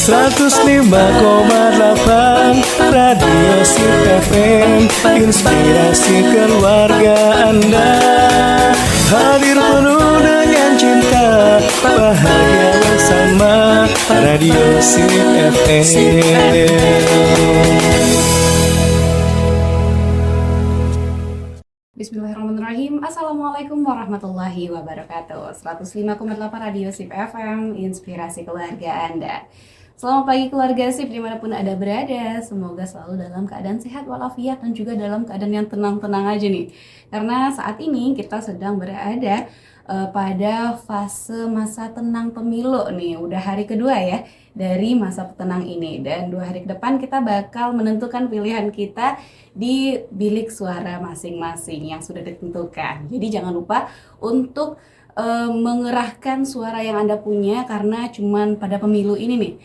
105,8 Radio Sip FM, inspirasi keluarga Anda. Hadir penuh dengan cinta, bahagia bersama Radio Sip FM. Bismillahirrahmanirrahim. Assalamualaikum warahmatullahi wabarakatuh. 105,8 Radio Sip FM, inspirasi keluarga Anda. Selamat pagi keluarga Sip dimanapun Anda berada. Semoga selalu dalam keadaan sehat walafiat dan juga dalam keadaan yang tenang-tenang aja nih. Karena saat ini kita sedang berada pada fase masa tenang pemilu nih. Udah hari kedua ya dari masa tenang ini. Dan 2 hari ke depan kita bakal menentukan pilihan kita di bilik suara masing-masing yang sudah ditentukan. Jadi jangan lupa untuk mengerahkan suara yang Anda punya, karena cuman pada pemilu ini nih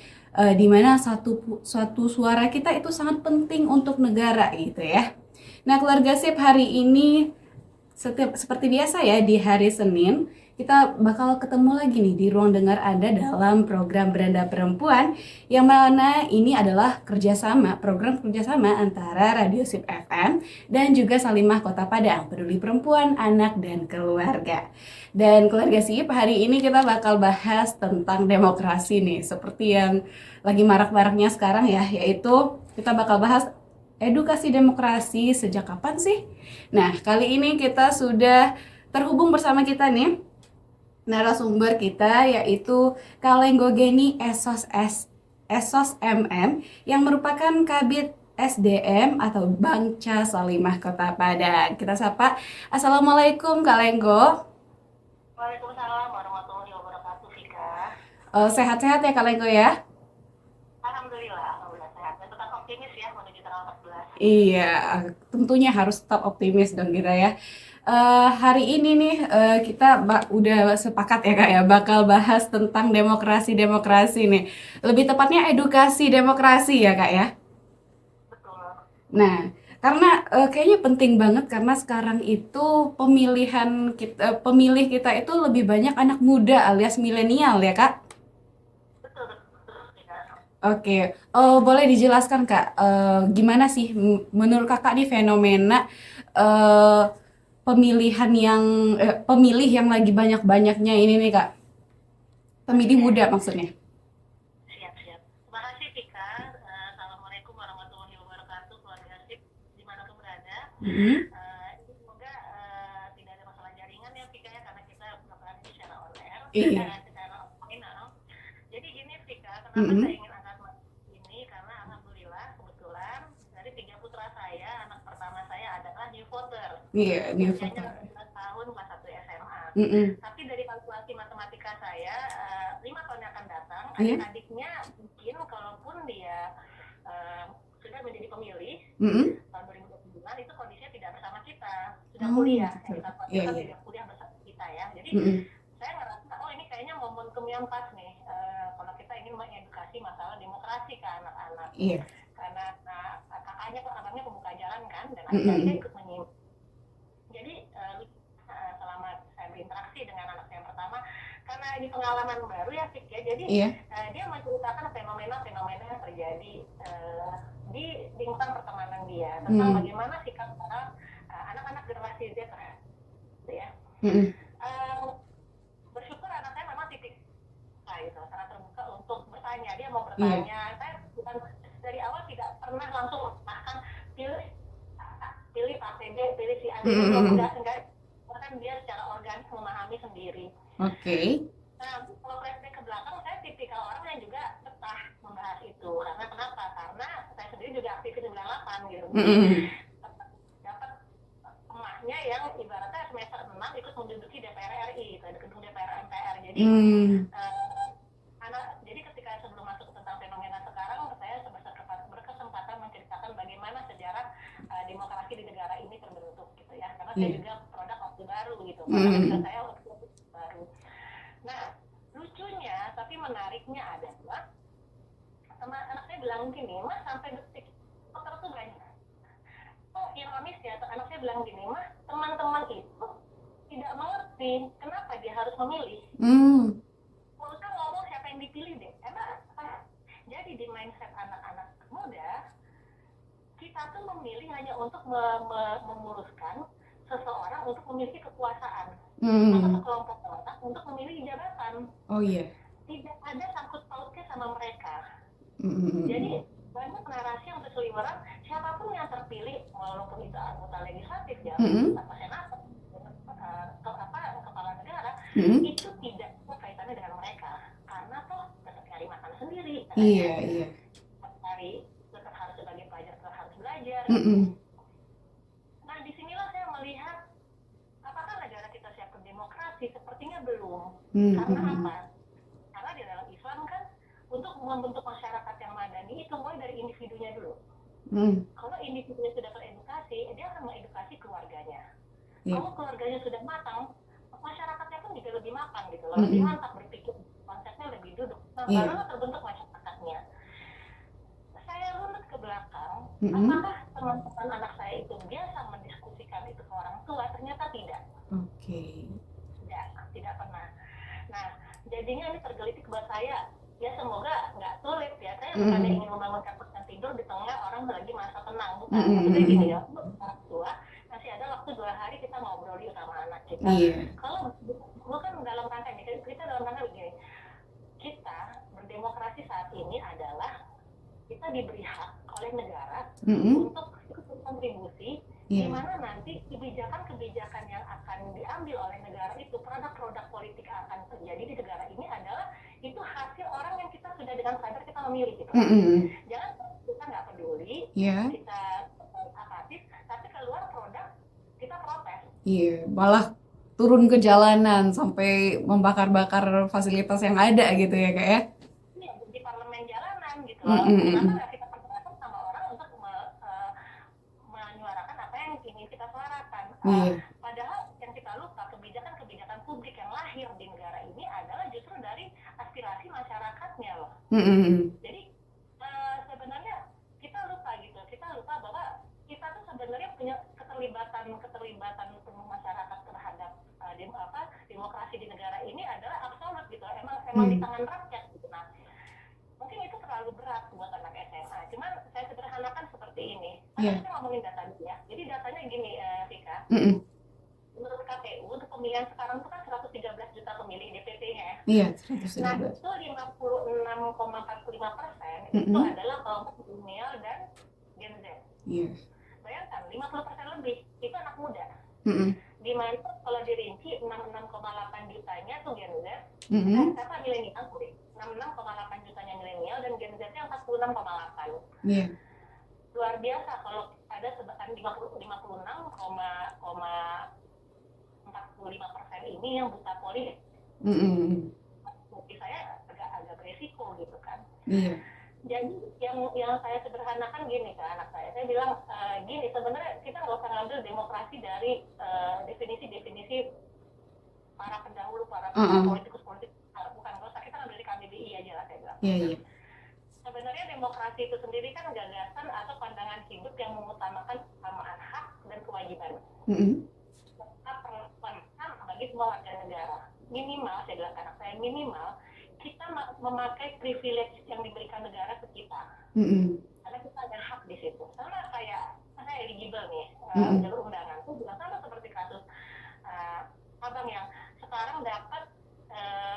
dimana suatu suara kita itu sangat penting untuk negara gitu ya. Nah keluarga Sip, hari ini seperti biasa ya, di hari Senin kita bakal ketemu lagi nih di ruang dengar Anda dalam program Beranda Perempuan, yang mana ini adalah program kerjasama antara Radio Sip FM dan juga Salimah Kota Padang, Peduli Perempuan, Anak, dan Keluarga. Dan keluarga Sip, hari ini kita bakal bahas tentang demokrasi nih, seperti yang lagi marak-maraknya sekarang ya, yaitu kita bakal bahas edukasi demokrasi sejak kapan sih? Nah, kali ini kita sudah terhubung bersama kita nih narasumber kita, yaitu Kalenggo Geni Esos MM, yang merupakan Kabid SDM atau Bangca Salimah Kota Padang. Kita sapa. Assalamualaikum Kalenggo. Waalaikumsalam warahmatullahi wabarakatuh, Vika. Sehat-sehat ya Kalenggo ya? Alhamdulillah sehat. Dan tetap optimis ya menuju tanggal 14. Iya, tentunya harus tetap optimis dong kita ya. Hari ini nih kita udah sepakat ya Kak ya, bakal bahas tentang demokrasi nih. Lebih tepatnya edukasi demokrasi ya Kak ya. Betul. Nah, karena kayaknya penting banget, karena sekarang itu pemilih kita itu lebih banyak anak muda alias milenial ya Kak. Betul, Vika. Oke, boleh dijelaskan Kak, gimana sih menurut Kakak nih fenomena pemilih yang lagi banyak-banyaknya ini nih Kak, pemilih muda maksudnya. Siap. Terima kasih, Vika. Assalamualaikum warahmatullahi wabarakatuh, keluarga Sip dimanapun berada. Semoga tidak ada masalah jaringan ya, Vika ya, karena kita bakalan ini secara online. Iya. Secara online. Jadi gini, Vika, kenapa saya ingin angkat ini, karena alhamdulillah kebetulan dari 3 putra saya, anak pertama saya adalah new voter. Iya, new Usianya voter. 19 tahun, kelas 1 SMA. Tapi dari kalkulasi matematika saya, 5 tahun yang akan datang, Iya. adik-adiknya mungkin kalaupun dia sudah menjadi pemilih tahun 2029, itu kondisinya tidak bersama kita, sudah kuliah. Betul. Kita Iya. tidak kuliah bersama kita ya. Jadi saya ngerasa, ini kayaknya momentum yang pas nih, kalau kita ingin mengedukasi masalah demokrasi ke anak-anak. Iya. Karena anaknya pembuka jalan kan, dan adik-adiknya ikut menyimak. Jadi selama saya berinteraksi dengan anak saya yang pertama, karena ini pengalaman baru ya Fik ya, jadi dia menceritakan fenomena-fenomena yang terjadi di lingkungan pertemanan dia, tentang bagaimana sikap anak-anak generasi Z gitu ya. Bersyukur anak saya memang tipik gitu, sangat terbuka untuk bertanya. Dia mau bertanya. Saya bukan dari awal tidak pernah langsung bahkan pilih partai B, pilih si A, enggak, bahkan dia secara organik memahami sendiri. Oke. Nah, kalau flashback ke belakang, saya tipikal orang yang juga betah membahas itu. Karena kenapa? Karena saya sendiri juga aktivis 98 gitu. Dapat emaknya yang ibaratnya semester 6 ikut menduduki DPR RI, gitu, di gedung DPR MPR. Jadi jadi ketika sebelum masuk tentang fenomena sekarang, saya berkesempatan menceritakan bagaimana sejarah demokrasi di negara ini terbentuk gitu ya, karena saya juga produk waktu baru gitu, karena saya waktu baru. Nah, lucunya tapi menariknya adalah anak saya bilang gini, Mas, sampai detik voter tuh banyak. Ironisnya anak saya bilang gini, Mas, teman-teman itu tidak mengerti kenapa dia harus memilih. Menurut saya ngomong siapa yang dipilih deh, emang mindset anak-anak muda, kita tuh memilih hanya untuk memuruskan seseorang untuk memiliki kekuasaan atau sekelompok orang untuk memilih jabatan. Oh iya. Tidak ada sangkut pautnya sama mereka. Jadi banyak narasi yang berseliweran, siapapun yang terpilih, walaupun itu anggota legislatif ya, apa senator, kepala negara, itu tidak ada kaitannya dengan mereka, karena toh tetap cari makan sendiri. Iya. Tetap harus sebagai pelajar, tetap harus belajar. Nah, disinilah saya melihat apakah negara kita siap berdemokrasi? Sepertinya belum. Karena apa? Karena di dalam Islam kan untuk membentuk masyarakat yang madani itu mulai dari individunya dulu. Kalau individunya sudah teredukasi, dia akan mengedukasi keluarganya. Kalau keluarganya sudah matang, masyarakatnya pun juga lebih matang gitu loh, lebih mantap berpikir, konsepnya lebih duduk. Nah, barulah terbentuk masyarakatnya. Saya runut ke belakang, apakah teman-teman anak saya itu biasa mendiskusikan itu ke orang tua? Ternyata tidak. Tidak pernah. Nah, jadinya ini tergelitik buat saya. Ya semoga nggak sulit ya. Saya bukannya ingin membangun keputusan tidur di tengah orang lagi masa tenang, bukan. Maksudnya gini ya, orang tua masih ada waktu 2 hari kita ngobrol sama anak kita. Kalau bukan dalam rangka ini, kita dalam rangka begini, kita berdemokrasi saat ini adalah kita diberi hak oleh negara untuk ikut kontribusi, di mana nanti kebijakan-kebijakan yang akan diambil oleh negara itu, produk-produk politik yang akan terjadi di negara ini adalah itu hasil orang yang kita sudah dengan sadar kita memilih gitu. Jangan kita nggak peduli, kita apatis, tapi keluar produk kita protes. Malah turun ke jalanan sampai membakar-bakar fasilitas yang ada gitu ya Kak ya. Di parlemen jalanan gitu loh. Kenapa nggak kita pergunakan sama orang untuk menyuarakan apa yang ingin kita suarakan? Padahal yang kita lupa, kebijakan-kebijakan publik yang lahir di negara ini adalah justru dari aspirasi masyarakatnya loh. Jadi sebenarnya kita lupa bahwa kita tuh sebenarnya punya keterlibatan penuh masyarakat terhadap demokrasi di negara ini adalah absolut gitu. Emang di tangan rakyat gitu. Nah, mungkin itu terlalu berat buat anak SMA. Cuman saya sederhanakan seperti ini. Kita ngomongin data dulu ya. Jadi datanya gini, Vika. Menurut KPU untuk pemilihan sekarang itu kan 113 juta pemilih DPT-nya. Nah, itu 56,45% itu adalah kelompok milenial dan Gen Z. Bayangkan 50% lebih itu anak muda. Di mana kalau dirinci 66,8 jutanya tuh Gen Z, milenial, 66,8 jutanya milenial dan Gen Z-nya 46,8. Luar biasa kalau ada sebagian 56,45% ini yang buta politik. Bagi saya agak beresiko gitu kan. Jadi yang saya sederhanakan gini ke anak saya bilang gini, sebenarnya kita nggak usah ngambil demokrasi dari definisi-definisi para pendahulu, para politikus bukan, nggak usah, kita ngambil dari KBBI aja lah saya bilang. Sebenarnya demokrasi itu sendiri kan gagasan atau pandangan hidup yang mengutamakan kesamaan hak dan kewajiban. Bagi semua warga negara. Minimal, saya bilang ke anak saya, minimal kita memakai privilege yang diberikan negara ke kita. Karena kita ada hak di situ. Sama kayak saya eligible nih, jalur undangan. Itu juga sama seperti kasus abang yang sekarang dapat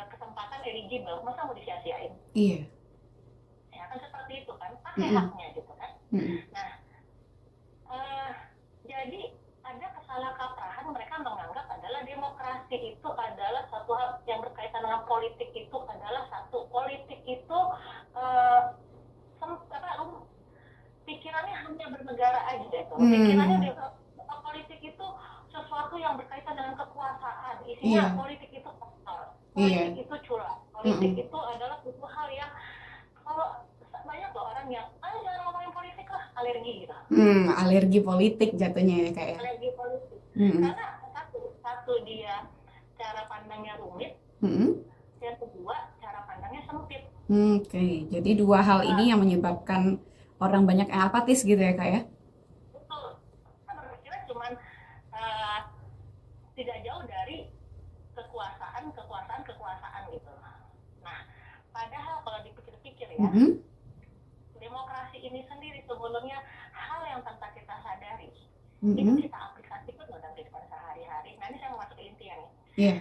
kesempatan eligible, masa mau disia-siain? Ya kan seperti itu kan, pakai haknya gitu kan. Nah, jadi ada kesalahkaprahan, mereka menganggap adalah demokrasi itu adalah satu hal yang berkaitan dengan politik, itu adalah satu politik itu pikirannya hanya bernegara aja gitu. Pikirannya politik itu sesuatu yang berkaitan dengan kekuasaan, isinya politik itu kotor, politik itu curang, politik itu adalah suatu hal yang kalau banyak loh orang yang jangan ngomongin politik lah, alergi gitu. Alergi politik jatuhnya ya Kak ya. Alergi politik. Karena satu dia cara pandangnya rumit, yang kedua cara pandangnya sempit. Jadi dua hal ini yang menyebabkan orang banyak yang apatis gitu ya Kak ya. Betul. Kan berpikirnya cuman tidak jauh dari kekuasaan gitu. Nah, padahal kalau dipikir-pikir ya, sebetulnya hal yang tanpa kita sadari itu Mm-mm. kita aplikasikan dalam kehidupan sehari-hari. Nah ini saya mau masuk ke intinya nih. Iya.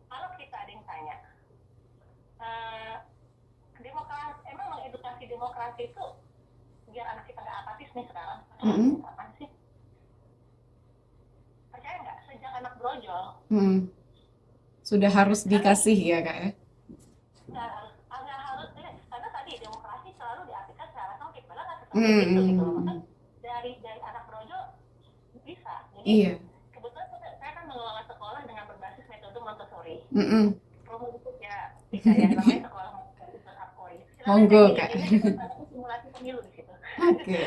Kalau kita ada yang tanya, demokrasi, emang mengedukasi demokrasi itu biar anak kita nggak apatis nih sekarang? Mm-mm. Apaan sih? Percaya nggak? Sejak anak brojol, Mm. Sudah harus dikasih ya kak ya. nggak harus karena tadi demokrasi selalu diartikan secara sempit, padahal nggak sesempit itu gitu loh. Maksudnya dari anak brojol bisa. Jadi Iya. kebetulan saya kan mengelola sekolah dengan berbasis metode Montessori. Mm-mm. Promo itu ya bisa ya, namanya sekolah Montessori Akori. Monggo kak. Simulasi pemilu di situ. Oke.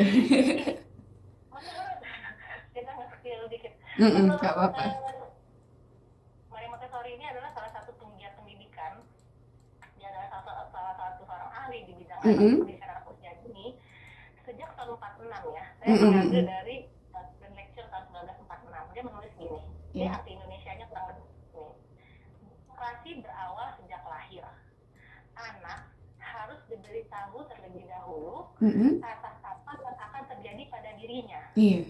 Maksudnya kita nge-skill dikit. Gak apa-apa. Maria Montessori ini adalah salah satu penggiat pendidikan. Dia adalah salah satu seorang ahli di bidang pendidikan anak usia dini. Sejak tahun 46 ya, saya mengambil dari Grand Lecture tahun 1946. Dia menulis gini, ini arti Indonesianya kurang lebih ini. Demokrasi berawal sejak lahir. Anak harus diberitahu terlebih dahulu atas apa yang akan terjadi pada dirinya. Iya.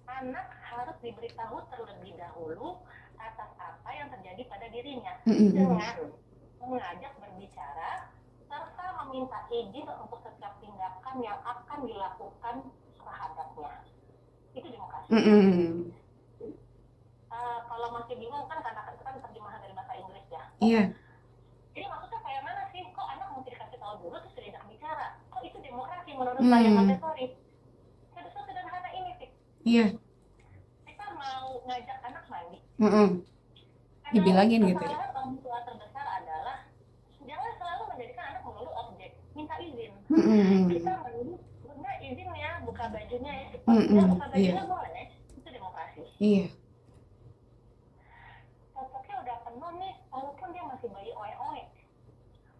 Anak harus diberitahu terlebih dahulu atas apa yang terjadi pada dirinya dengan mengajak berbicara serta meminta izin untuk setiap tindakan yang akan dilakukan terhadapnya. Itu demokrasi. Kalau masih bingung kan karena itu kan terjemahan dari bahasa Inggris ya. Iya. Jadi maksudnya kayak mana sih? Kok anak mesti dikasih tahu dulu terus tidak bicara? Kok itu demokrasi menurut saya Montessori? Sederhana ini sih. Iya. Kita mau ngajak anak mandi. Dibilangin gitu ya. Kesalahan orang tua terbesar adalah jangan selalu menjadikan anak melulu objek, minta izin. Kita melulu, bunda izin ya buka bajunya ya. Buka bajunya boleh, itu demokrasi. Iya. Popoknya udah penuh nih, walaupun dia masih bayi oe-oe.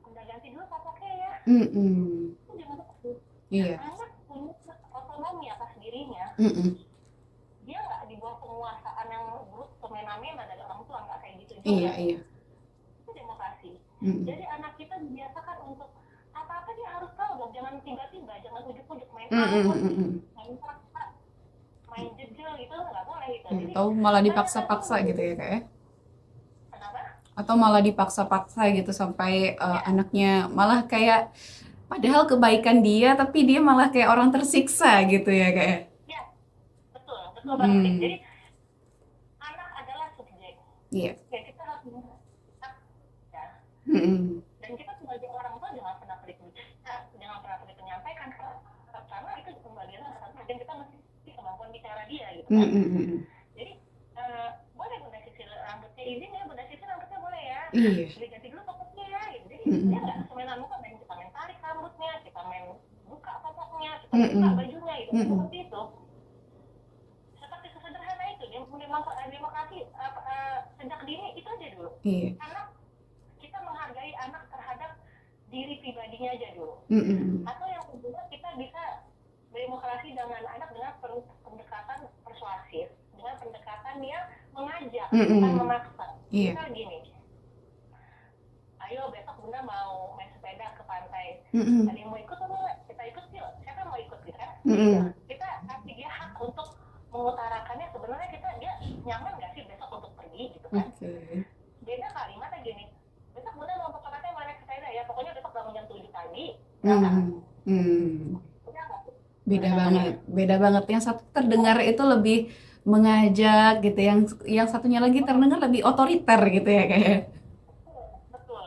Udah ganti dulu popoknya ya. Itu demokrasi. Iya. Anak punya otonomi atas dirinya. Dia nggak di bawah penguasaan yang buruk, semena-mena dari orang tua, nggak kayak gitu juga. Iya. Itu demokrasi. Jadi anak kita dibiasakan untuk apa-apa dia harus tahu dong, jangan tiba-tiba, jangan ujuk-ujuk main main paksa, main jejel gitu nggak boleh gitu. Jadi, Atau malah dipaksa-paksa gitu ya kak ya. kenapa? Atau malah dipaksa-paksa gitu sampai anaknya malah kayak padahal kebaikan dia tapi dia malah kayak orang tersiksa gitu ya kak ya. Ya, betul banget. Jadi anak adalah subjek. Iya. Ya kita harus ya. Dan kita sebagai orang tua jangan pernah pelit menyampaikan karena itu pembagian dan kita mesti kemampuan bicara dia gitu kan. Jadi boleh Bunda Sisil rambutnya izin ya, Bunda Sisil rambutnya boleh ya. Diganti dulu popoknya ya. Gitu. Jadi dia nggak semena muka main kita main tarik rambutnya, kita main buka popoknya, kita buka bajunya gitu. Seperti itu. Seperti sesederhana itu dia demokrasi sejak dini itu aja dulu. Anak kita menghargai anak terhadap diri pribadinya aja dulu. Atau yang kedua kita bisa berdemokrasi dengan anak dengan pendekatan persuasif, dengan pendekatan yang mengajak, bukan memaksa. Misal gini, ayo besok Bunda mau main sepeda ke pantai, ada yang mau ikut atau enggak? Kita ikut yuk, siapa mau ikut gitu kan? Kita kasih dia hak untuk mengutarakannya, sebenarnya dia nyaman nggak sih besok untuk pergi gitu kan? Beda kalimatnya gini, besok Bunda mau ke pantai mau naik sepeda ya, pokoknya besok bangun jam 7 pagi. Beda banget. Yang satu terdengar itu lebih mengajak gitu, yang satunya lagi terdengar lebih otoriter gitu ya kayak. Betul.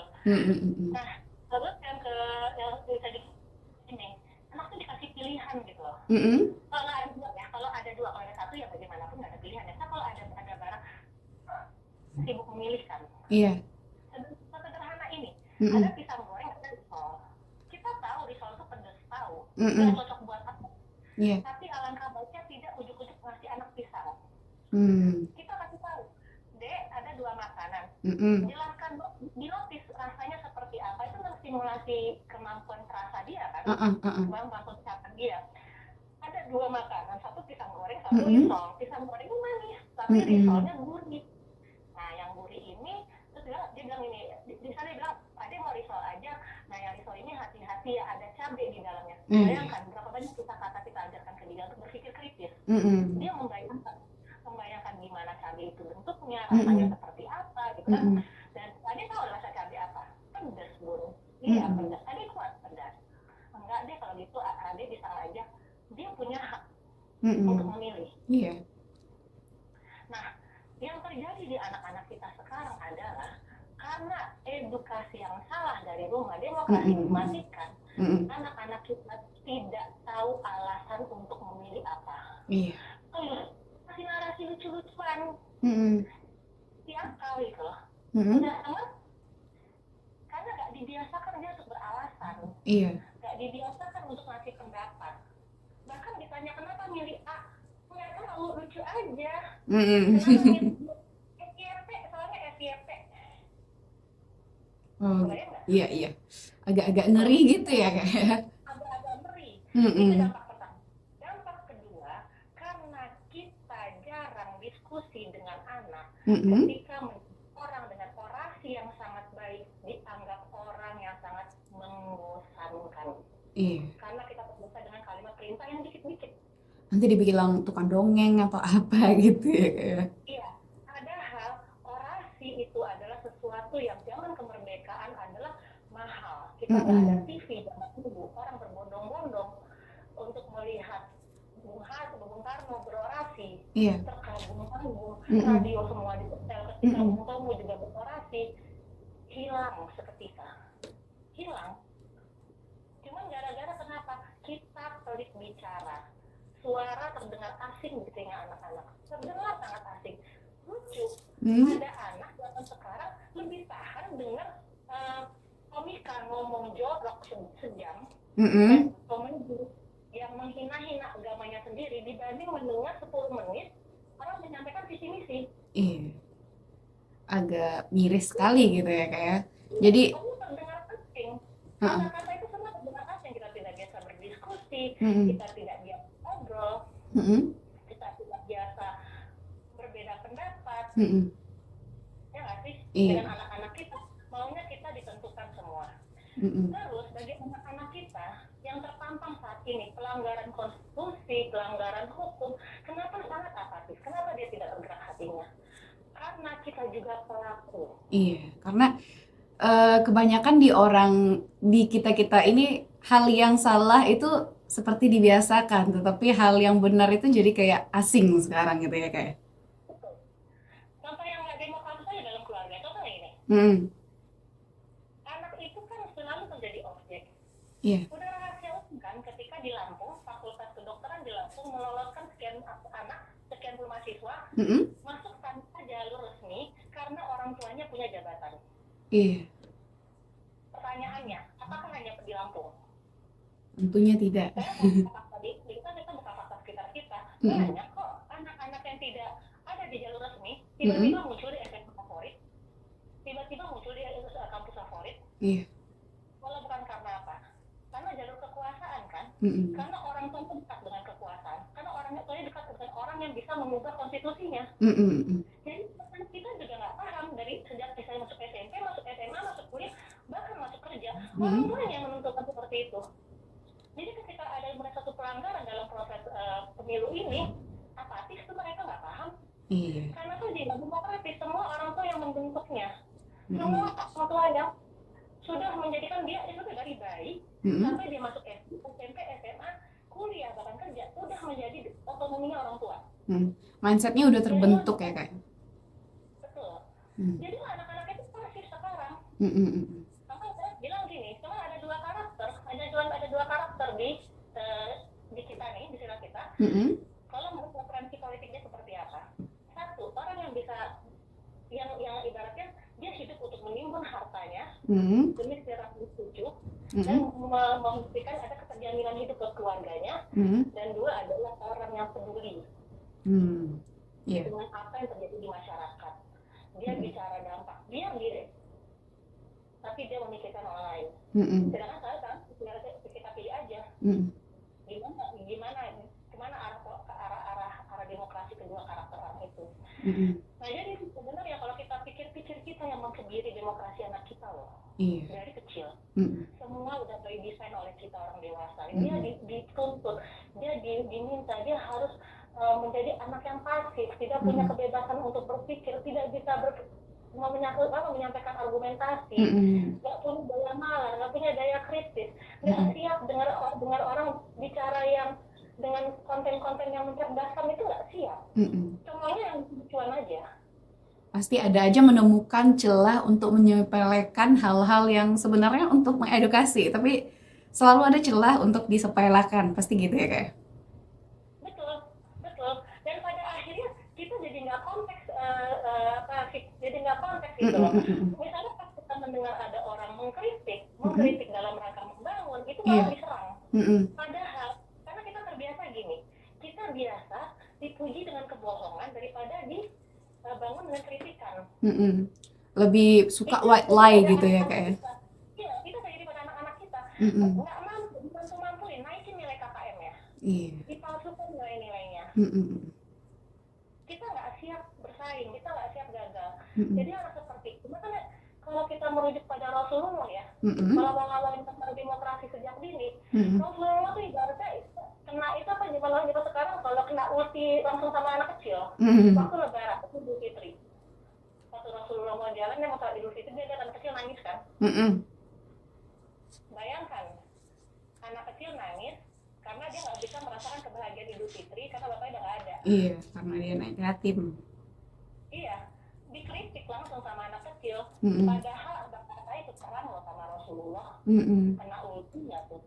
Nah, terus yang bisa di ini, anak tuh dikasih pilihan gitu loh. Kalau ada dua ya, kalau ada satu ya bagaimanapun nggak ada pilihan ya. Kalau ada barang sibuk memilih kan. Iya. Sederhana ini, ada pisang goreng, ada risol. Kita tahu risol itu pedas tahu, nggak cocok buat apa. Tapi alangkah baiknya tidak ujuk-ujuk ngasih anak pisang. Kita kasih tahu, Dek, ada dua makanan. Jelaskan di notis rasanya seperti apa, itu menstimulasi kemampuan perasa dia kan, kemampuan kesehatan dia. Ada dua makanan, satu pisang goreng, satu risol. Pisang goreng itu manis, tapi risolnya gurih. Nah, yang gurih ini, terus dia bilang ini, misalnya dia bilang, Ade mau risol aja. Nah, yang risol ini hati-hati ya, ada cabai di dalamnya. Bayangkan berapa banyak kita kata Mm-mm. Dia membayangkan gimana cabai itu bentuknya, rasanya Mm-mm. seperti apa gitu kan. Mm-mm. Dan adik tahu rasa cabai apa? Pedas, Bun. Iya, Mm-mm. pedas. Adik kuat pedas. Enggak deh, kalau gitu adik bisa aja. Dia punya hak untuk Mm-mm. memilih. Iya. Nah, yang terjadi di anak-anak kita sekarang adalah karena edukasi yang salah dari rumah, demokrasi Mm-mm. dimatikan. Mm-mm. Anak-anak kita tidak tahu alasan untuk memilih apa. Iya. Masih narasi lucu-lucuan, Mm-mm. tiap kali gitu loh. Mm-mm. Udah sama, karena gak dibiasakan dia untuk beralasan, Iya. gak dibiasakan untuk ngasih pendapat. Bahkan ditanya kenapa milih A, nggak tahu, lucu aja. Mm-mm. Kenapa milih SYP, soalnya SYP. Oh, Kebayang nggak? iya iya. Agak-agak ngeri gitu ya kayak. Agak-agak ngeri. Itu Mm-mm. dampak pertama. Dampak kedua, karena kita jarang diskusi dengan anak, Mm-mm. ketika orang dengan orasi yang sangat baik dianggap orang yang sangat mengosankan. Iya. Karena kita terbiasa dengan kalimat perintah yang dikit-dikit. Nanti dibilang tukang dongeng atau apa gitu ya kayak. Iya, padahal orasi itu adalah sesuatu yang zaman kemerdekaan adalah mahal. Kita nggak ada Mm-mm. TV zaman dulu, orang berbondong-bondong untuk melihat Bung Karno berorasi, Iya. terkagum-kagum, Mm-mm. radio semua disetel ketika Mm-mm. Bung Tomo juga berorasi, hilang seketika. Hilang. Cuman gara-gara kenapa? Kita pelit bicara. Suara terdengar asing di telinga anak-anak. Terdengar sangat asing. Lucu. Mm. Ada anak zaman sekarang lebih tahan dengar komika ngomong jorok sejam, Mm-mm. komedi yang menghina-hina agamanya sendiri dibanding mendengar 10 menit orang menyampaikan visi misi. Iya. Agak miris sekali gitu ya kayak. Jadi, Kamu terdengar asing. uh-uh. Kata-kata itu semua terdengar asing. Kita tidak biasa berdiskusi, Mm-mm. kita tidak biasa ngobrol, Mm-mm. kita tidak biasa berbeda pendapat. Mm-mm. Ya nggak sih? Iya. Dengan anak-anak kita, maunya kita ditentukan semua. Mm-mm. Terus bagi anak-anak kita yang terpampang saat ini pelanggaran konstitusi, pelanggaran hukum, kenapa sangat apatis? Kenapa dia tidak tergerak hatinya? Karena kita juga pelaku. Iya, karena kebanyakan di kita-kita ini hal yang salah itu seperti dibiasakan, tetapi hal yang benar itu jadi kayak asing sekarang gitu ya kayak. Betul. Contoh yang nggak demokratis saja dalam keluarga, contoh ini. Mm. Anak itu kan selalu menjadi objek. Iya. Udah rahasia umum kan ketika di Lampung, Fakultas Kedokteran di Lampung meloloskan sekian anak, sekian puluh mahasiswa Mm-mm. masuk tanpa jalur resmi karena orang tuanya punya jabatan. Iya, Pertanyaannya, apakah hanya di Lampung? tentunya tidak. Kita buka fakta sekitar kita, Mm-mm. banyak kok anak-anak yang tidak ada di jalur resmi, tiba-tiba Mm-mm. muncul di SMA favorit, tiba-tiba muncul di kampus favorit. Iya. Walau bukan karena apa? Karena jalur kekuasaan kan? Mm-mm. Karena orang tua dekat dengan kekuasaan, karena orang tuanya dekat dengan orang yang bisa mengubah konstitusinya. Mm-mm. Jadi kita juga nggak paham dari sejak saya masuk SMP, masuk SMA, masuk kuliah, bahkan masuk kerja, orang tuanya yang menentukan seperti itu. Jadi ketika ada satu pelanggaran dalam proses pemilu ini, apatis itu mereka nggak paham. Iya. Karena tuh di demokratis semua orang tua yang membentuknya, Mm-mm. semua orang tua yang sudah menjadikan dia itu dari bayi Mm-mm. sampai dia masuk SMP, SMA, kuliah bahkan kerja, sudah menjadi otonominya orang tua. Mindsetnya udah terbentuk ya kayak. Betul. Mm. Jadi anak-anak itu pasif sekarang. Mm-mm. Sampai saya bilang gini, cuma ada dua karakter di kita nih, di sini kita. Mm-mm. Kalau mau preferensi politiknya seperti apa? Satu, orang yang bisa yang ibaratnya dia hidup untuk menimbun hartanya Mm-mm. demi secara setuju dan Mm-mm. membuktikan ada keterjaminan hidup buat keluarganya. Mm-mm. Dan dua adalah orang yang peduli Mm. Iya. dengan apa yang terjadi di masyarakat. Dia bicara dampak, dia diri, tapi dia memikirkan orang lain. Mm-mm. Sedangkan saya kan kita pilih aja Mm-mm. kemana arah demokrasi kedua karakter orang itu. Mm-mm. Nah jadi sebenarnya kalau kita pikir-pikir, kita yang mengkebiri demokrasi anak kita loh. Iya. Dari kecil Mm-mm. semua udah by design oleh kita orang dewasa. Dia dituntut, dia diminta, dia harus menjadi anak yang pasif, tidak punya kebebasan untuk berpikir, tidak bisa menyampaikan argumentasi, nggak punya daya nalar, nggak punya daya kritis, nggak siap dengar orang bicara yang dengan konten-konten yang mencerdaskan, itu nggak siap. Semuanya yang lucuan aja. Pasti ada aja menemukan celah untuk menyepelekan hal-hal yang sebenarnya untuk mengedukasi, tapi selalu ada celah untuk disepelekan, pasti gitu ya kayak. Betul, betul. Dan pada akhirnya kita jadi nggak konteks, jadi nggak konteks gitu loh. Misalnya pas kita mendengar ada orang mengkritik dalam rangka membangun, itu malah diserang. Padahal karena kita terbiasa gini, kita biasa dipuji dengan kebohongan daripada dibangun dengan kritikan. Lebih suka white lie gitu ya kayak. Iya, kita kayak jadi pada anak-anak kita nggak mampuin naikin nilai KKM ya, dipalsukan nilai-nilainya. Kita nggak siap bersaing, kita nggak siap gagal. Jadi harus seperti itu. Makanya kalau kita merujuk pada Rasulullah ya, kalau mau ngawalin tentang demokrasi sejak dini, Rasulullah tuh ibaratnya kena itu apa zaman kita sekarang kalau kena ulti langsung sama anak kecil. Waktu Lebaran, itu Idul Fitri. Waktu Rasulullah mau jalan, dia mau sholat Idul Fitri, dia lihat anak kecil nangis kan. Bayangkan, anak kecil nangis karena dia nggak bisa merasakan kebahagiaan Idul Fitri karena bapaknya udah nggak ada. Iya, karena dia naik yatim. Iya, dikritik langsung sama anak kecil. Padahal bapak saya itu sekarang loh sama Rasulullah, kena ultinya tuh.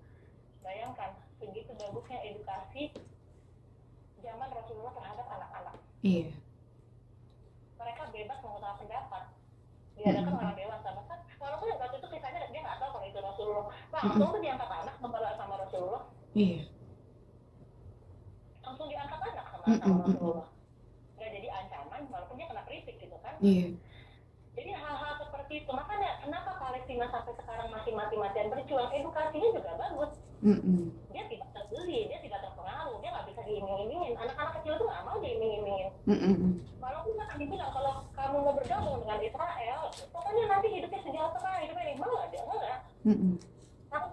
Bayangkan, segitu bagusnya edukasi zaman Rasulullah terhadap anak-anak. Iya. Mereka bebas mengutarakan pendapat. Diadakan orang dewasa. Bahkan walaupun yang waktu itu kisahnya dia nggak tahu kalau itu Rasulullah. Langsung tuh diangkat anak membawa sama Rasulullah. Iya. Langsung diangkat anak sama Rasulullah. Nggak jadi ancaman walaupun dia kena kritik gitu kan. Iya. Jadi hal-hal seperti itu. Makanya kenapa Palestina sampai sekarang masih mati-matian berjuang, edukasinya juga bagus. Dia tidak terbeli, dia tidak terpengaruh, dia nggak bisa diiming-imingin. Anak-anak kecil tuh nggak mau diiming-imingin. Walaupun akan dibilang kalau kamu mau bergabung dengan Israel, pokoknya nanti hidupnya sejahtera, hidupnya ini enggak, dia enggak. Tapi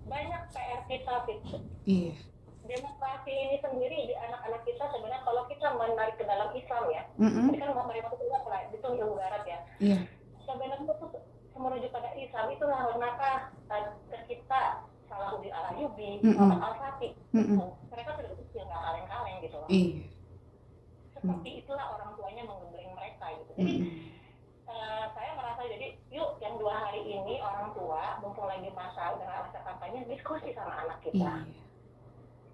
banyak PR kita gitu. Iya. Demokrasi ini sendiri di anak-anak kita sebenarnya kalau kita menarik ke dalam Islam ya, ini kan mau menarik itu ilmu barat ya. Iya. Sebenarnya itu merujuk pada Islam itu kenapa tercipta Salahuddin Al-Ayyubi, Muhammad Al-Fatih. Mereka sudah kecil nggak kaleng-kaleng gitu loh. Iya. Seperti itulah orang tuanya menggembleng mereka gitu. Jadi saya merasa jadi yuk yang 2 hari ini orang tua mumpung lagi masa kampanye diskusi sama anak kita.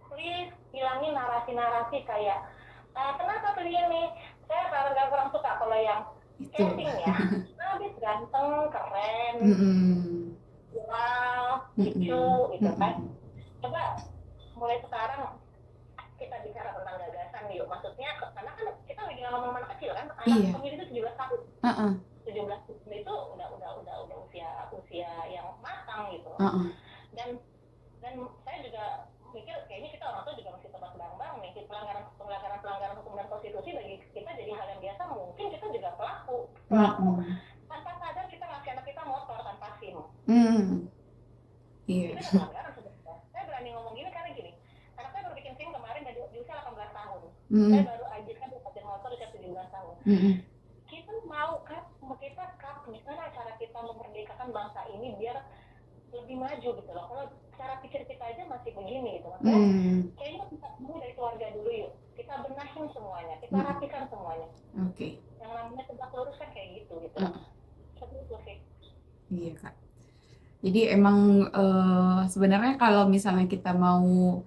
Please hilangin narasi-narasi kayak kenapa beli ini? Saya kurang suka kalau yang casting ya. Habis ganteng, keren, wow, lucu gitu kan. Coba mulai sekarang kita bicara tentang gagasan yuk. Maksudnya karena kan kita lagi ngomong anak kecil kan, anak pemilih itu 17 tahun. 17 tahun itu udah usia yang matang gitu. Dan saya juga mikir kayaknya kita orang tua juga masih tebak bang nih, pelanggaran hukum dan konstitusi bagi kita jadi hal yang biasa. Mungkin kita juga pelaku tanpa sadar kita ngasih anak kita motor tanpa SIM. Iya. Itu pelanggaran sebenarnya. Saya berani ngomong gini karena gini, anak saya baru bikin SIM kemarin di usia 18 tahun. Saya baru ajarkan dia pakai motor usia 17 tahun. Kita mau kan, kita gimana cara kita memerdekakan bangsa ini biar lebih maju gitu loh. Kalau cara pikir kita aja masih begini gitu. Kayaknya kita mulai dari keluarga dulu yuk. Kita benahin semuanya, kita rapikan semuanya. Oke. Yang namanya tegak lurus kan kayak gitu. Seperti itu sih. Iya Kak. Jadi emang sebenarnya kalau misalnya kita mau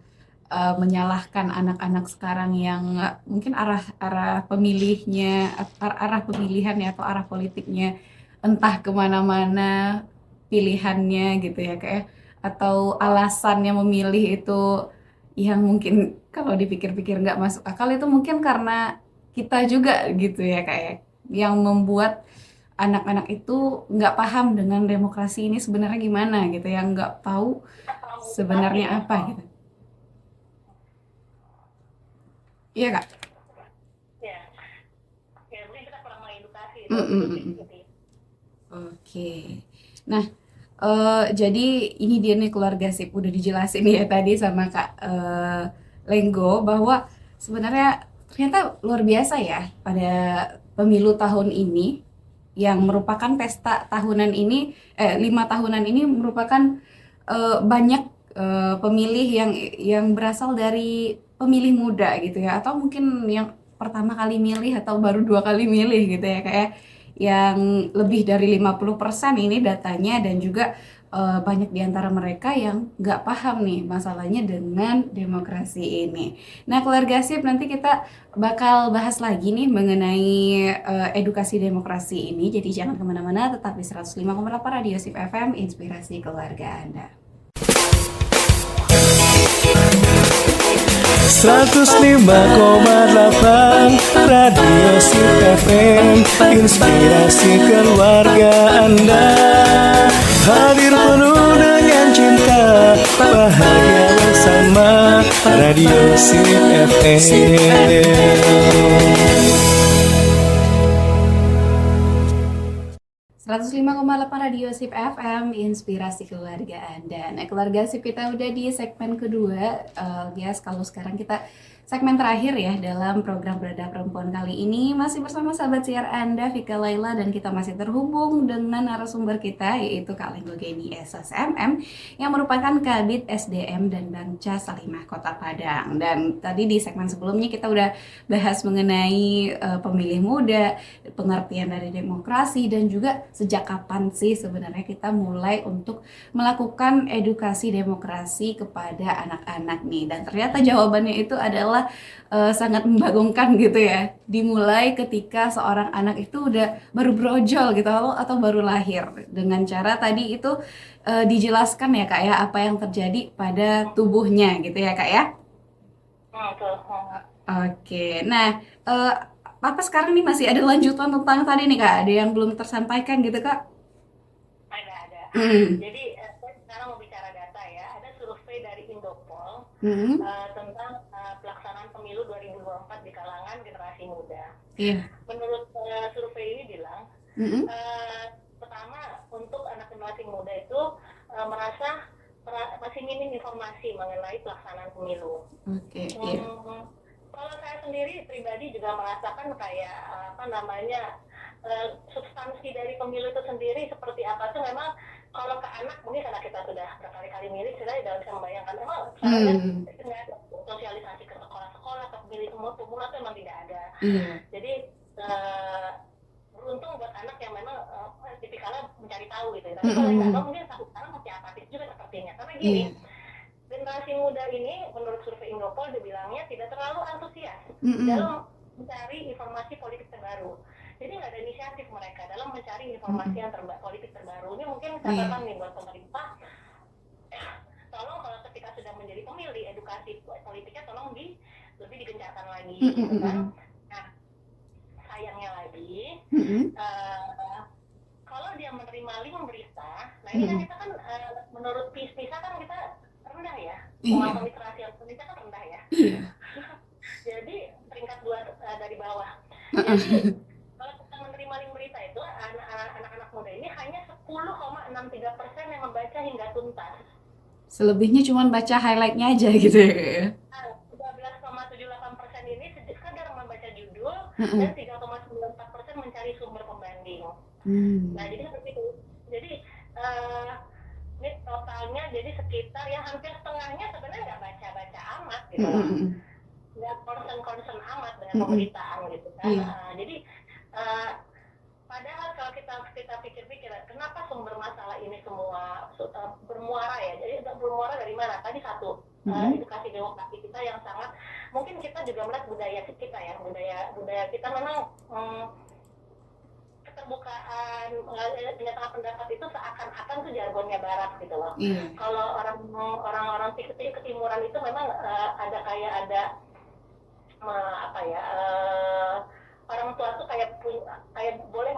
menyalahkan anak-anak sekarang yang mungkin arah pemilihannya atau arah politiknya entah kemana-mana pilihannya gitu ya kayak, atau alasannya memilih itu yang mungkin kalau dipikir-pikir nggak masuk akal, itu mungkin karena kita juga gitu ya kayak yang membuat anak-anak itu nggak paham dengan demokrasi ini sebenarnya gimana gitu, yang nggak tahu sebenarnya apa gitu. Iya Kak? Ya mungkin kita kurang mengedukasi. Oke. Nah, jadi ini dia nih keluarga sip, udah dijelasin ya tadi sama Kak Lenggo bahwa sebenarnya ternyata luar biasa ya pada pemilu tahun ini yang merupakan pesta tahunan ini 5 tahunan ini merupakan banyak pemilih yang berasal dari pemilih muda gitu ya, atau mungkin yang pertama kali milih atau baru 2 kali milih gitu ya, kayak yang lebih dari 50% ini datanya, dan juga banyak di antara mereka yang nggak paham nih masalahnya dengan demokrasi ini. Nah, keluarga Sip, nanti kita bakal bahas lagi nih mengenai edukasi demokrasi ini. Jadi jangan kemana-mana, tetap di 105,8 Radio Sip FM, inspirasi keluarga Anda. 105,8 Radio Sip FM, inspirasi keluarga Anda. Hadir penuh dengan cinta, bahagia bersama Radio Sip FM. 105,8 Radio Sip FM, inspirasi keluarga Anda. Nah, keluarga Sip, kita udah di segmen kedua, guys. Kalau sekarang kita segmen terakhir ya dalam program Berada Perempuan kali ini, masih bersama sahabat siar Anda, Vika Laila, dan kita masih terhubung dengan narasumber kita, yaitu Kak Lenggo Geni SSMM, yang merupakan Kabid SDM dan Bangca Salimah Kota Padang. Dan tadi di segmen sebelumnya kita udah bahas mengenai pemilih muda, pengertian dari demokrasi, dan juga sejak kapan sih sebenarnya kita mulai untuk melakukan edukasi demokrasi kepada anak-anak nih. Dan ternyata jawabannya itu adalah sangat membagongkan gitu ya. Dimulai ketika seorang anak itu udah baru brojol gitu, atau baru lahir. Dengan cara tadi itu dijelaskan ya Kak ya, apa yang terjadi pada tubuhnya gitu ya Kak ya. Oke, nah apa sekarang nih masih ada lanjutan tentang tadi nih Kak? Ada yang belum tersampaikan gitu Kak? Ada. Hmm. Jadi saya sekarang mau bicara data ya. Ada survei dari Indopol Hmm. tentang pelaksanaan pemilu 2024 di kalangan generasi muda. Iya. Menurut survei ini bilang, Hmm. pertama untuk anak generasi muda itu merasa masih minim informasi mengenai pelaksanaan pemilu. Oke, iya. Kalau saya sendiri pribadi juga merasakan kayak substansi dari pemilu itu sendiri seperti apa tuh memang kalau ke anak mungkin karena kita sudah berkali-kali milih, saya tidak bisa membayangkan memang caranya sosialisasi ke sekolah-sekolah, ke pemilih pemula itu memang tidak ada. Jadi beruntung buat anak yang memang tipikalnya mencari tahu gitu ya. Tapi kalau yang nggak tahu mungkin sampai sekarang masih apatis juga sepertinya. Karena gini, generasi muda ini menurut survei Indopol dibilangnya tidak terlalu antusias dalam mencari informasi politik terbaru. Jadi nggak ada inisiatif mereka dalam mencari informasi yang politik terbaru. Ini mungkin catatan nih buat pemerintah. Tolong kalau ketika sudah menjadi pemilih, edukasi politiknya tolong lebih digencarkan lagi, gitu kan. Nah, sayangnya lagi, kalau dia menerima link berita, nah ini kan kita kan menurut PISA kan kita rendah ya, pengalaman literasi Indonesia kan rendah ya. Jadi peringkat 2 dari bawah. Jadi kalau kita menerima link berita itu, anak-anak muda ini hanya 10,63% yang membaca hingga tuntas. Selebihnya cuma baca highlightnya aja gitu ya. 12,78% ini sekadar membaca judul dan 3,94% mencari sumber pembanding. Nah jadi seperti itu. Jadi ini totalnya jadi sekitar ya hampir setengahnya sebenarnya nggak baca-baca amat gitu loh. Nggak concern amat dengan pemberitaan gitu kan. Jadi padahal kalau kita pikir-pikir kenapa sumber masalah ini semua bermuara ya. Jadi bermuara dari mana? Tadi satu, edukasi demokrasi kita yang sangat, mungkin kita juga melihat budaya kita ya, budaya kita memang keterbukaan menyatakan pendapat itu seakan-akan tuh jargonnya barat gitu loh. Kalau orang-orang ketimuran itu memang ada orang tua tuh kayak boleh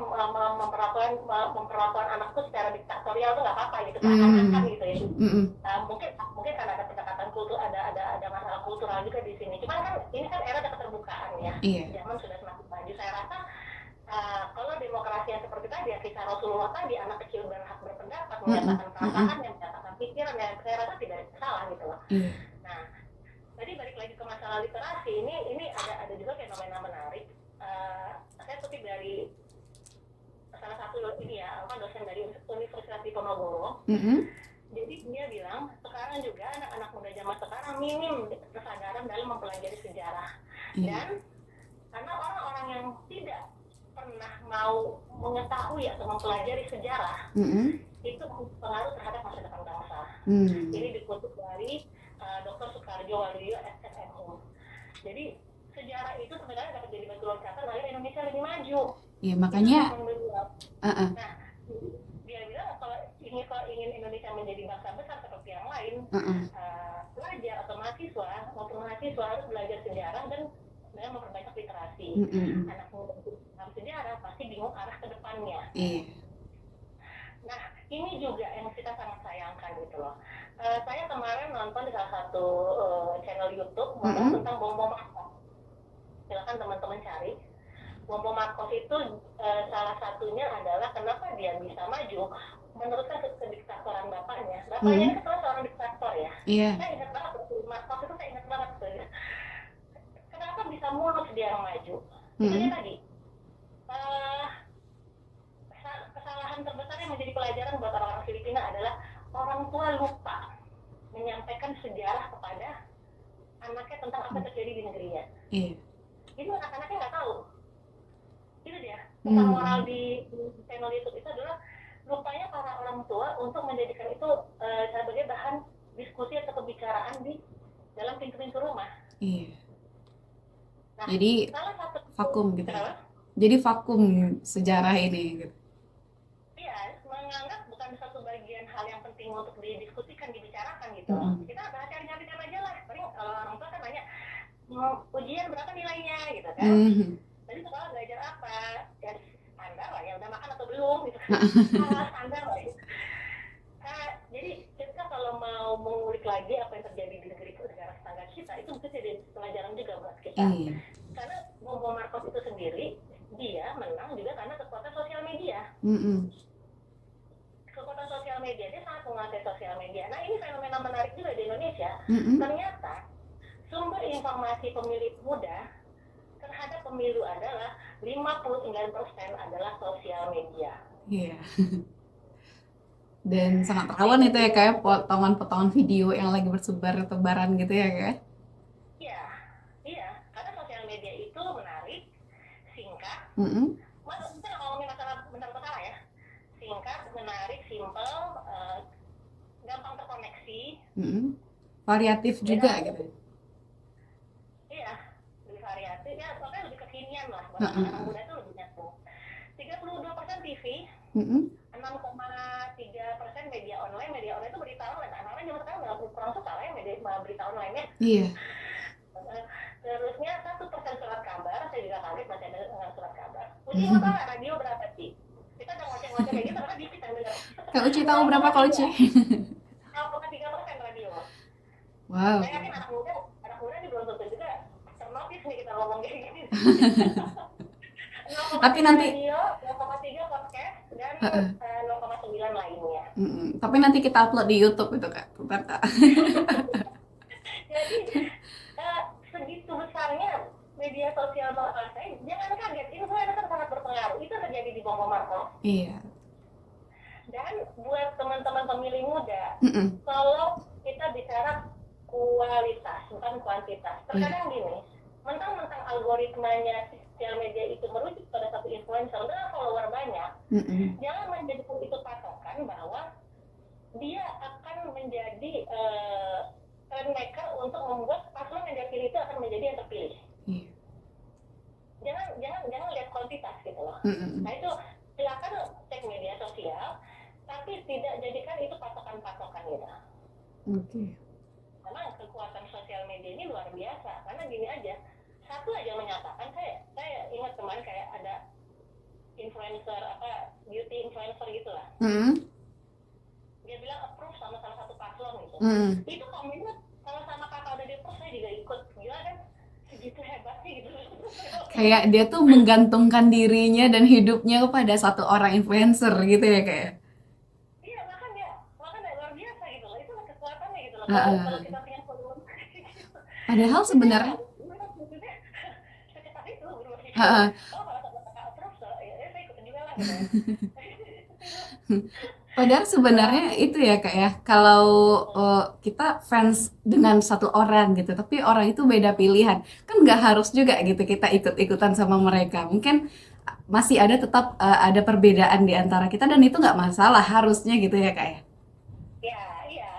memperlakukan anakku secara diktatorial tuh nggak apa-apa gitu, seakan-akan gitu ya. Mungkin karena ada pendekatan kultur, ada masalah kultural juga di sini. Cuman kan ini kan era keterbukaan ya, zaman sudah semakin maju. Saya rasa kalau demokrasi yang seperti tadi ya, kisah Rasulullah tadi, anak kecil berhak berpendapat, menyatakan perasaan, yang menyatakan pikiran, yang saya rasa tidak salah gitu loh. Nah, tadi balik lagi ke masalah masalah literasi ini ada juga fenomena menarik. Saya kutip dari salah satu ini ya, dosen dari Universitas Diponegoro. Jadi dia bilang sekarang juga anak-anak muda zaman sekarang minim kesadaran dalam mempelajari sejarah. Dan karena orang-orang yang tidak pernah mau mengetahui atau mempelajari sejarah, itu berpengaruh terhadap masa depan bangsa. Ini dikutip dari Dr. Soekarjo Waluyo SMU. Jadi sejarah itu sebenarnya dapat jadi batu loncatan agar Indonesia lebih maju. Iya, makanya Nah, dia bilang kalau ingin Indonesia menjadi bangsa besar seperti yang lain, pelajar atau mahasiswa harus belajar sejarah dan memperbanyak literasi. Anak muda dalam sejarah pasti bingung arah ke depannya. Nah, ini juga yang kita sangat sayangkan gitu loh. Saya kemarin nonton di salah satu channel YouTube membahas tentang Bom Bom Marcos. Silakan teman-teman cari. Bom Bom Marcos itu salah satunya adalah kenapa dia bisa maju meneruskan kediktatoran bapaknya. Bapaknya itu kan seorang diktator ya. Saya ingat banget Marcos itu, saya ingat banget tuh. Kenapa bisa mulus dia yang maju? Itu tadi. Kesalahan terbesar yang menjadi pelajaran buat orang-orang Filipina adalah orang tua lupa menyampaikan sejarah kepada anaknya tentang apa yang terjadi di negerinya. Itu anak-anaknya nggak tahu. Itu dia. Pesan moral di channel YouTube itu adalah lupanya para orang tua untuk menjadikan itu sebagai bahan diskusi atau pembicaraan di dalam pintu-pintu rumah. Nah, jadi vakum gitu. Jadi vakum sejarah ini gitu. Iya, menganggap bukan satu bagian hal yang penting untuk didiskusikan, dibicarakan gitu. Kita bahas cari-cari aja lah. Paling kalau orang tua kan nanya, ujian berapa nilainya gitu kan. Tadi sekolah belajar apa? Ya standar lah ya, udah makan atau belum gitu kan. Standar lah ya. Jadi kita kalau mau mengulik lagi apa yang terjadi di negara tetangga kita, itu bisa jadi pelajaran juga buat kita. Karena Bom Bom Marcos itu sendiri, dia menang juga karena kekuatan sosial media. Kekuatan sosial media, dia sangat menguasai sosial media. Nah, ini fenomena menarik juga di Indonesia. Ternyata sumber informasi pemilih muda terhadap pemilu adalah 59% adalah sosial media. Dan sangat rawan itu ya, kayak potongan-potongan video yang lagi bersebar-tebaran gitu ya, kayak. Iya, karena sosial media itu menarik, singkat. Kita ngomongin masalah benar atau salah ya. Singkat, menarik, simpel, gampang terkoneksi. Variatif juga gitu. Iya, lebih variatif ya, pokoknya lebih kekinian lah. Buat anak muda itu lebih nyambung. 32% TV, 6,3% media online. Media online itu berita online. Anak-anak zaman sekarang nggak kurang suka lah ya berita online ya. Terusnya 1% surat kabar. Saya juga kaget masih ada dengan surat kabar. Uci mau tahu radio berapa sih? Kita udah ngoceh-ngoceh kayak gitu karena dikit yang dengar. Kak Uci tahu berapa Kak Uci? 0,3% radio. Wow. Saya yakin anak muda ini belum tentu juga ternotis nih kita ngomong kayak gini. Tapi nanti radio, 0,3 podcast dan 0,9 lainnya. Tapi nanti kita upload di YouTube itu Kak. Kak. Jadi segitu besarnya media sosial bangsa ini, jangan kaget, influencer sangat berpengaruh. Itu terjadi di Bom Bom Marcos. Dan buat teman-teman pemilih muda, kalau kita bicara kualitas bukan kuantitas, terkadang gini, mentang-mentang algoritmanya sosial media itu merujuk pada satu influencer dengan follower banyak, jangan menjadikan itu patokan bahwa dia akan menjadi trendmaker untuk membuat paslon yang dia pilih itu akan menjadi yang terpilih. Jangan lihat kuantitas gitu loh. Nah itu silakan cek media sosial, tapi tidak jadikan itu patokan-patokan gitu. Karena kekuatan sosial media ini luar biasa. Karena gini aja, satu aja menyatakan, saya ingat kemarin kayak ada influencer beauty influencer gitulah. Dia bilang approve sama salah satu paslon gitu. Itu komennya kalau sama kakak udah di approve, saya juga ikut. Gila kan? Segitu hebatnya gitu. Kayak dia tuh menggantungkan dirinya dan hidupnya kepada satu orang influencer gitu ya kayak. Iya, makanya luar biasa gitu loh. Itu kekuatannya gitu loh. Kalau kita punya follower gitu. Padahal sebenarnya, maksudnya secepat itu berubah pikiran. heeh, Oh kalau kakak approve, ya saya ikutin juga lah gitu ya. padahal sebenarnya itu ya Kak ya, kalau kita fans dengan satu orang gitu, tapi orang itu beda pilihan, kan nggak harus juga gitu kita ikut-ikutan sama mereka. Mungkin masih ada tetap ada perbedaan di antara kita dan itu nggak masalah harusnya gitu ya Kak ya. Ya, iya,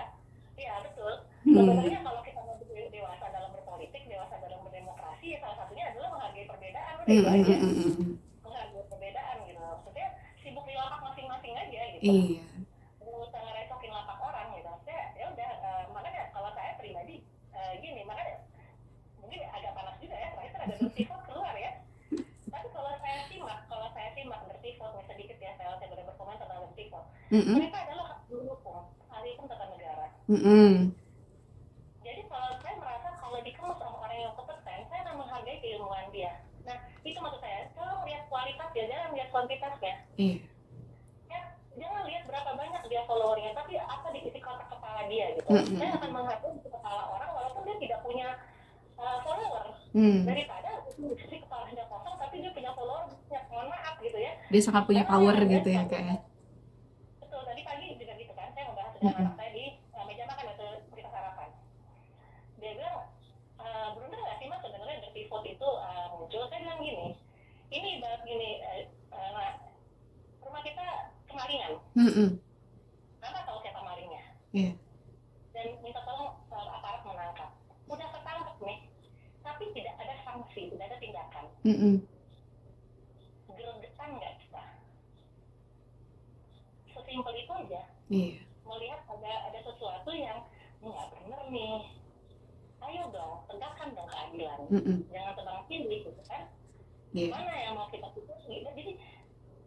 iya betul. Hmm. Sebenarnya kalau kita mau dewasa dalam berpolitik, dewasa dalam berdemokrasi, ya salah satunya adalah menghargai perbedaan, udah Hmm, itu hmm, aja. hmm, hmm, hmm. Menghargai perbedaan gitu. Maksudnya sibuk di lapak masing-masing aja gitu. Iya. Nggak usah ngerecokin lapak orang gitu. Saya ya udah, makanya kalau saya pribadi gini, makanya mungkin agak panas juga ya. Terakhir kan ada bersifat keluar ya. Tapi kalau saya simak bersifat sedikit ya, saya boleh berkomentar tentang bersifat. Hmm, hmm, Mereka adalah guru hukum, ahli hukum tata negara. hmm, hmm. Jadi kalau saya merasa kalau dikemas sama orang yang kompeten, saya akan menghargai keilmuan dia. Nah, itu maksud saya. Kalau lihat kualitas ya, jangan lihat kuantitasnya. Iya. Ya, jangan lihat berapa banyak dia followernya, tapi apa di isi kotak kepala dia gitu. Hmm, hmm, Saya akan menghargai isi kepala orang walaupun dia tidak punya follower. hmm. Daripada isi kepalanya kosong tapi dia punya follower banyak. Mohon maaf gitu ya. Dia sangat punya Karena power saya gitu ya Kak ya. betul, tadi pagi juga gitu kan, saya membahas dengan anak saya di meja makan waktu kita sarapan. Dia bilang, bener nggak sih mas sebenarnya dirty vote itu muncul? Saya bilang gini, ini ibarat gini, rumah kita kemalingan, Hmm, hmm. Anda tahu siapa malingnya, Iya. dan minta tolong aparat menangkap. Udah ketangkep nih, tapi tidak ada sanksi, tidak ada tindakan. Hmm, hmm. Gregetan nggak kita? Sesimpel itu aja. Iya. Melihat ada sesuatu yang nggak bener nih, ayo dong tegakkan dong keadilan, Hmm, hmm. jangan tebang pilih gitu kan. Iya. Mana yang mau kita putus gitu. Jadi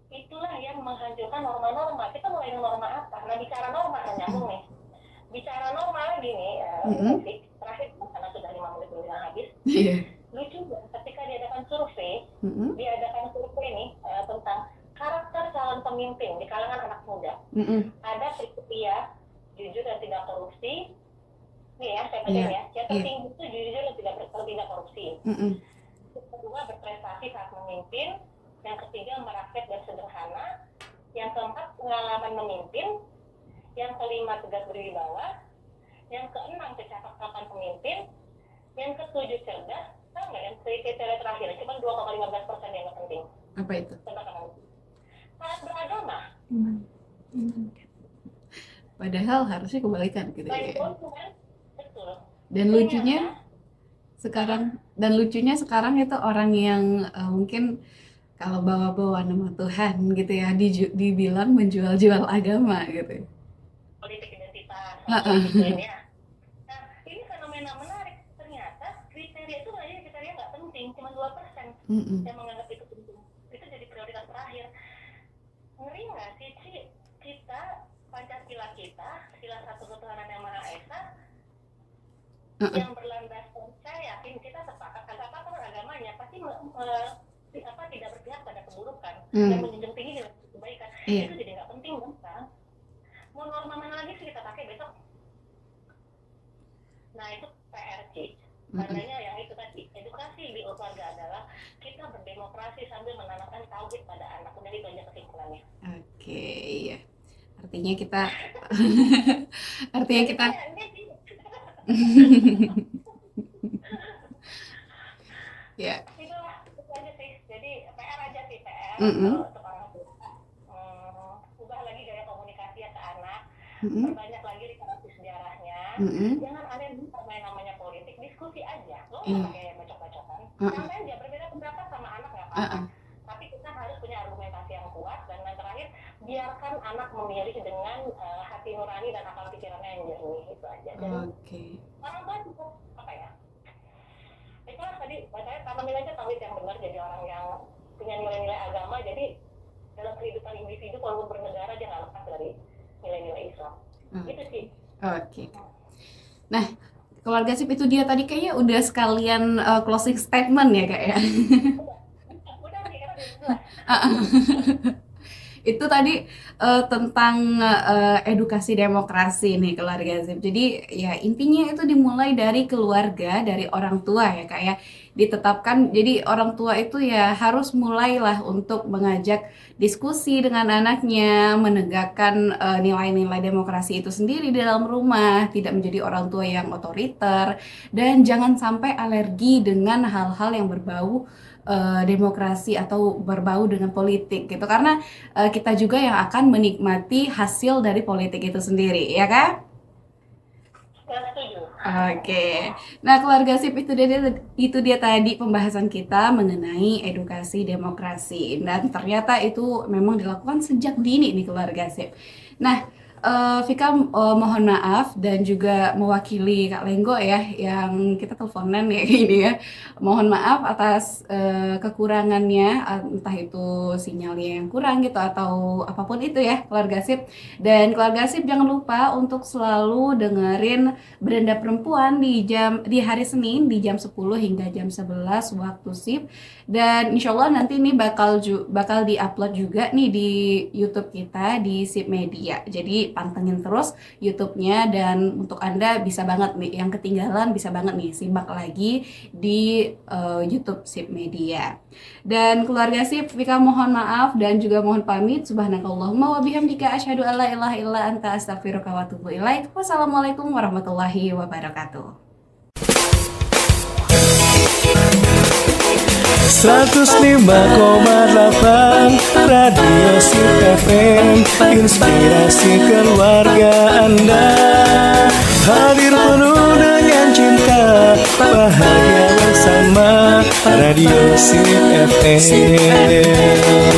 itulah yang menghancurkan norma-norma. Kita mulai norma apa? Nah, bicara norma nyambung nih. Bicara norma lagi nih, terakhir karena sudah 5 menit belum habis. Iya. Lucu ketika diadakan survei Hmm, nih tentang karakter calon pemimpin di kalangan anak muda. hmm. Hmm. Ada setia, jujur dan tidak korupsi. Nih ya, saya baca Iya. ya. Yang tertinggi itu jujur dan tidak korupsi. Hmm, hmm. Kedua, berprestasi saat memimpin. Yang ketiga, merakyat dan sederhana. Yang keempat, pengalaman memimpin. Yang kelima, tegas berwibawa. Yang keenam, kecakapan pemimpin. Yang ketujuh, cerdas. Tahu nggak yang kriteria terakhir? Cuma 2,15% yang penting. Apa itu? Tentang kamu. Taat beragama. Padahal harusnya kebalikan gitu Baik, ya. kan? Betul. Dan lucunya sekarang itu orang yang mungkin kalau bawa-bawa nama Tuhan gitu ya dibilang menjual-jual agama gitu. Politik identitas, Heeh. gitu ya. Nah, ini fenomena menarik. Ternyata kriteria itu kriteria nggak penting, cuma 2% Mm-mm. yang menganggap itu penting. Itu jadi prioritas terakhir. Ngeri nggak sih, Ci? Kita, Pancasila kita, sila satu ketuhanan yang Maha Esa, yang berlandaskan, saya yakin kita sepakat, apapun agamanya, pasti tidak berpihak pada keburukan dan menjunjung tinggi nilai kebaikan. Iya. Itu jadi nggak penting kan sekarang. Mau norma mana lagi sih kita pakai besok? Nah itu PR Ci. Tandanya yang itu tadi, edukasi di keluarga adalah kita berdemokrasi sambil menanamkan tauhid pada anak. Udah itu aja kesimpulannya. Oke, iya. Artinya kita artinya kita ya. Itulah, itu aja sih. Jadi PR aja sih, PR. Mm-mm. Untuk orang tua. Ubah lagi gaya komunikasi ya ke anak. Perbanyak lagi literasi sejarahnya. Jangan ada yang main namanya politik, diskusi aja. Lo nggak pakai bacok-bacokan. Santai aja, berbeda pendapat sama anak nggak apa-apa. Tapi kita harus punya argumentasi yang kuat. Dan yang terakhir, biarkan anak memilih dengan hati nurani dan akal pikirannya yang jernih. Itu aja. Oke. Orang tua juga apa ya? Itulah tadi saya tanamin aja tauhid yang benar, jadi orang yang punya nilai-nilai agama. Jadi dalam kehidupan individu walaupun bernegara dia nggak lepas dari nilai-nilai Islam. Itu sih. Oke. Nah, keluarga sip itu dia tadi kayaknya udah sekalian closing statement ya kak ya. Udah sih karena udah jelas. Itu tadi tentang edukasi demokrasi nih keluarga Zip. Jadi ya intinya itu dimulai dari keluarga, dari orang tua ya Kak ya. Ditetapkan, jadi orang tua itu ya harus mulailah untuk mengajak diskusi dengan anaknya, menegakkan nilai-nilai demokrasi itu sendiri di dalam rumah, tidak menjadi orang tua yang otoriter, dan jangan sampai alergi dengan hal-hal yang berbau demokrasi atau berbau dengan politik gitu, karena kita juga yang akan menikmati hasil dari politik itu sendiri ya kan? Ya, setuju. Oke, nah keluarga sip itu dia tadi pembahasan kita mengenai edukasi demokrasi, dan ternyata itu memang dilakukan sejak dini nih keluarga sip. Nah, Vika mohon maaf dan juga mewakili Kak Lenggo ya yang kita teleponan ya ini ya. Mohon maaf atas kekurangannya, entah itu sinyalnya yang kurang gitu atau apapun itu ya keluarga sip. Dan keluarga sip jangan lupa untuk selalu dengerin Beranda Perempuan di hari Senin di jam 10 hingga jam 11 waktu sip. Dan insya Allah nanti ini bakal diupload juga nih di YouTube kita di Sip Media. Jadi pantengin terus YouTube-nya, dan untuk Anda bisa banget nih yang ketinggalan, bisa banget nih simak lagi di YouTube Sip Media. Dan keluarga Sip, Vika mohon maaf dan juga mohon pamit. Subhanakallahumma wa bihamdika asyhadu alla ilaha illa anta astaghfiruka wa atubu ilaik. Wassalamualaikum warahmatullahi wabarakatuh. 105,8 Radio Sip FM, inspirasi keluarga Anda. Hadir penuh dengan cinta, bahagia bersama Radio Sip FM.